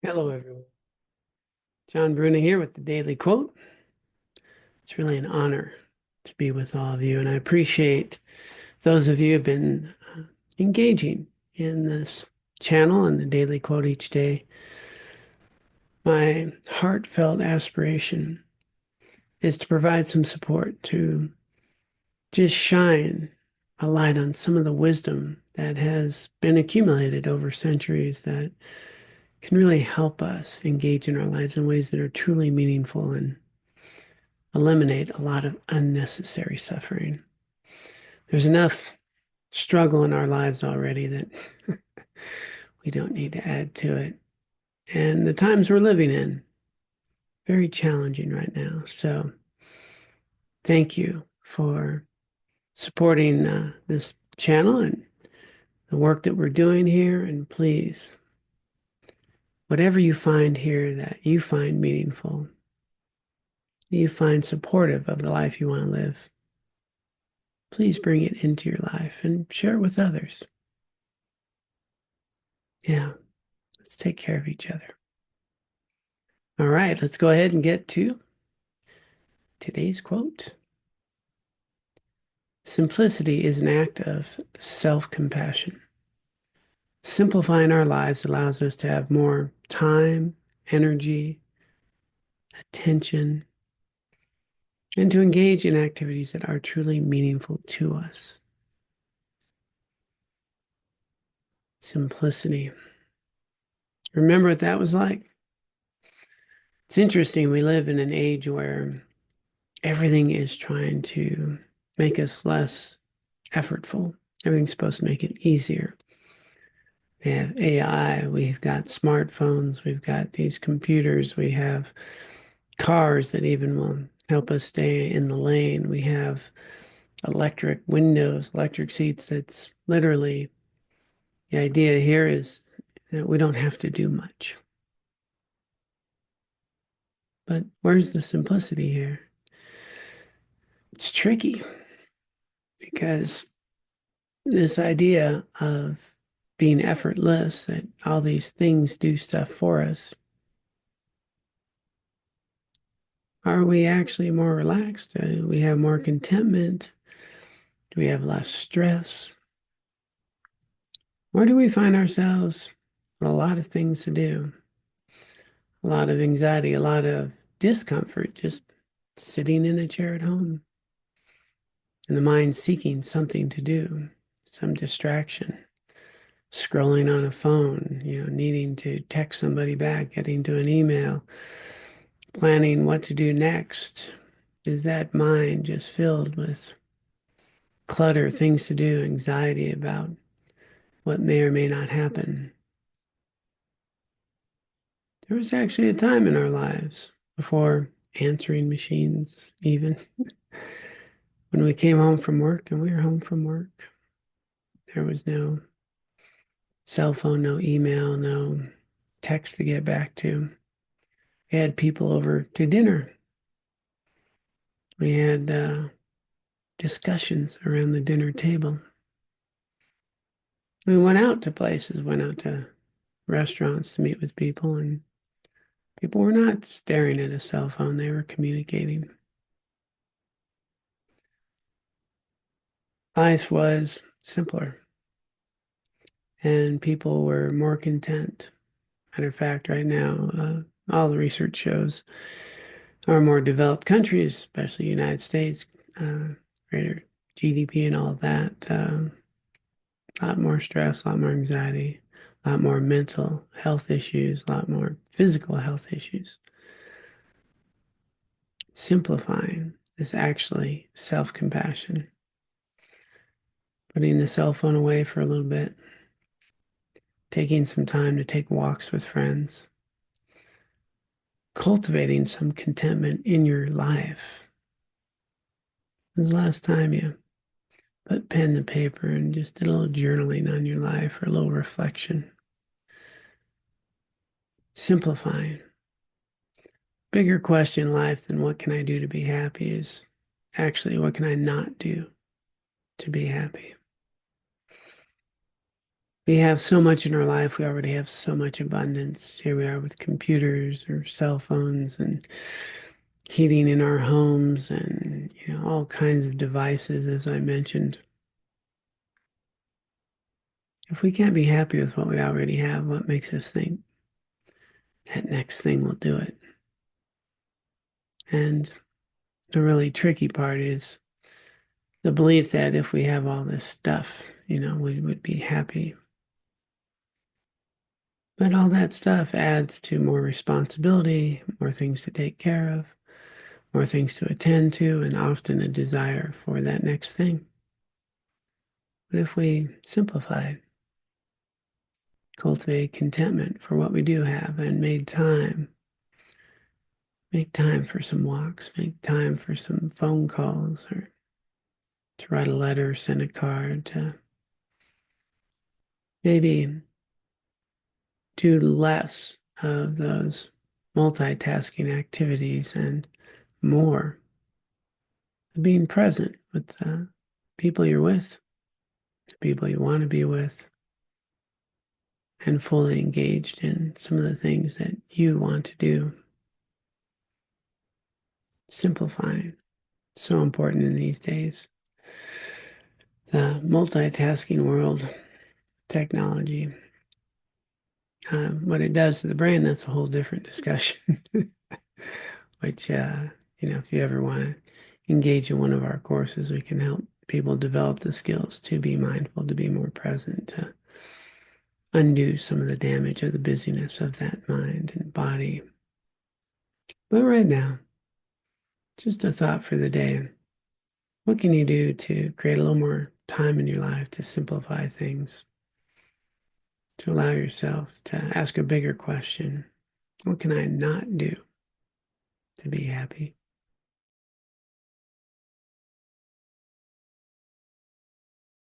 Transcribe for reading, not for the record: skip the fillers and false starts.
Hello, everyone. John Bruna here with the Daily Quote. It's really an honor to be with all of you, and I appreciate those of you who have been engaging in this channel and the Daily Quote each day. My heartfelt aspiration is to provide some support to just shine a light on some of the wisdom that has been accumulated over centuries that can really help us engage in our lives in ways that are truly meaningful and eliminate a lot of unnecessary suffering. There's enough struggle in our lives already that we don't need to add to it. And the times we're living in, very challenging right now. So thank you for supporting this channel and the work that we're doing here. And please, whatever you find here that you find meaningful, you find supportive of the life you want to live, please bring it into your life and share it with others. Yeah, let's take care of each other. All right, let's go ahead and get to today's quote. Simplicity is an act of self-compassion. Simplifying our lives allows us to have more time, energy, attention, and to engage in activities that are truly meaningful to us. Simplicity. Remember what that was like? It's interesting. We live in an age where everything is trying to make us less effortful. Everything's supposed to make it easier. We have AI, we've got smartphones, we've got these computers, we have cars that even will help us stay in the lane. We have electric windows, electric seats. That's literally the idea here is that we don't have to do much. But where's the simplicity here? It's tricky because this idea of being effortless, that all these things do stuff for us, are we actually more relaxed? Do we have more contentment? Do we have less stress? Or do we find ourselves with a lot of things to do, a lot of anxiety, a lot of discomfort just sitting in a chair at home, and the mind seeking something to do, some distraction, scrolling on a phone, needing to text somebody back, getting to an email, planning what to do next? Is that mind just filled with clutter, things to do, anxiety about what may or may not happen? There was actually a time in our lives before answering machines, even when we came home from work and we were home from work, there was no cell phone, no email, no text to get back to. We had people over to dinner. We had discussions around the dinner table. We went out to places, went out to restaurants to meet with people, and people were not staring at a cell phone, they were communicating. Life was simpler, and people were more content. Matter of fact, right now, all the research shows our more developed countries, especially the United States, greater GDP and all of that, a lot more stress, a lot more anxiety, a lot more mental health issues, a lot more physical health issues. Simplifying is actually self-compassion. Putting the cell phone away for a little bit, taking some time to take walks with friends, cultivating some contentment in your life. When's the last time you put pen to paper and just did a little journaling on your life or a little reflection? Simplifying. Bigger question in life than what can I do to be happy is actually what can I not do to be happy? We have so much in our life. We already have so much abundance. Here we are with computers or cell phones and heating in our homes and, all kinds of devices, as I mentioned. If we can't be happy with what we already have, what makes us think that next thing will do it? And the really tricky part is the belief that if we have all this stuff, we would be happy. But all that stuff adds to more responsibility, more things to take care of, more things to attend to, and often a desire for that next thing. But if we simplify, cultivate contentment for what we do have, and make time for some walks, make time for some phone calls, or to write a letter, send a card, to maybe do less of those multitasking activities and more being present with the people you're with, the people you want to be with, and fully engaged in some of the things that you want to do. Simplifying, so important in these days. The multitasking world, technology, what it does to the brain, that's a whole different discussion. Which, if you ever want to engage in one of our courses, we can help people develop the skills to be mindful, to be more present, to undo some of the damage of the busyness of that mind and body. But right now, just a thought for the day. What can you do to create a little more time in your life to simplify things, to allow yourself to ask a bigger question? What can I not do to be happy?